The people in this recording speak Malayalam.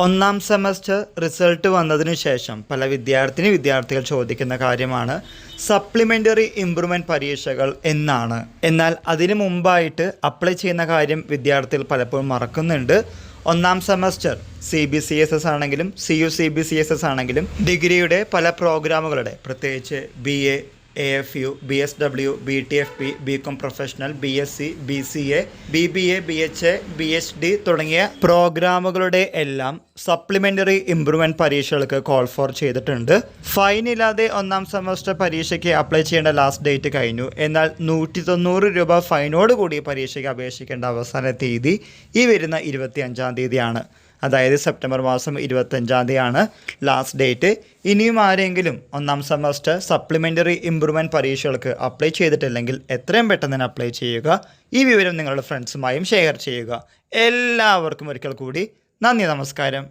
ഒന്നാം സെമസ്റ്റർ റിസൾട്ട് വന്നതിനു ശേഷം പല വിദ്യാർത്ഥികൾ ചോദിക്കുന്ന കാര്യമാണ് സപ്ലിമെൻ്ററി ഇംപ്രൂവ്മെൻറ്റ് പരീക്ഷകൾ എന്നാണ്. എന്നാൽ അതിനു മുമ്പായിട്ട് അപ്ലൈ ചെയ്യുന്ന കാര്യം വിദ്യാർത്ഥികൾ പലപ്പോഴും മറക്കുന്നുണ്ട്. ഒന്നാം സെമസ്റ്റർ CBCSS ആണെങ്കിലും CUCBCSS ആണെങ്കിലും ഡിഗ്രിയുടെ പല പ്രോഗ്രാമുകളുടെ പ്രത്യേകിച്ച് BA, AFU, BSW, BTFP, BCom professional, BSc, BCA, BBA, BHA, BHD തുടങ്ങിയ പ്രോഗ്രാമുകളുടെ എല്ലാം സപ്ലിമെൻ്ററി ഇംപ്രൂവ്മെൻറ്റ് പരീക്ഷകൾക്ക് കോൾ ഫോർ ചെയ്തിട്ടുണ്ട്. ഫൈനില്ലാതെ ഒന്നാം സെമസ്റ്റർ പരീക്ഷയ്ക്ക് അപ്ലൈ ചെയ്യേണ്ട ലാസ്റ്റ് ഡേറ്റ് കഴിഞ്ഞു. എന്നാൽ 190 രൂപ ഫൈനോട് കൂടി പരീക്ഷയ്ക്ക് അപേക്ഷിക്കേണ്ട അവസാന തീയതി ഈ വരുന്ന 25-ാം തീയതിയാണ്. അതായത് സെപ്റ്റംബർ മാസം 25-ാം തീയതിയാണ് ലാസ്റ്റ് ഡേറ്റ്. ഇനിയും ആരെങ്കിലും ഒന്നാം സെമസ്റ്റർ സപ്ലിമെൻ്ററി ഇംപ്രൂവ്മെൻറ്റ് പരീക്ഷകൾക്ക് അപ്ലൈ ചെയ്തിട്ടില്ലെങ്കിൽ എത്രയും പെട്ടെന്ന് തന്നെ അപ്ലൈ ചെയ്യുക. ഈ വിവരം നിങ്ങളുടെ ഫ്രണ്ട്സുമായും ഷെയർ ചെയ്യുക. എല്ലാവർക്കും ഒരിക്കൽ കൂടി നന്ദി, നമസ്കാരം.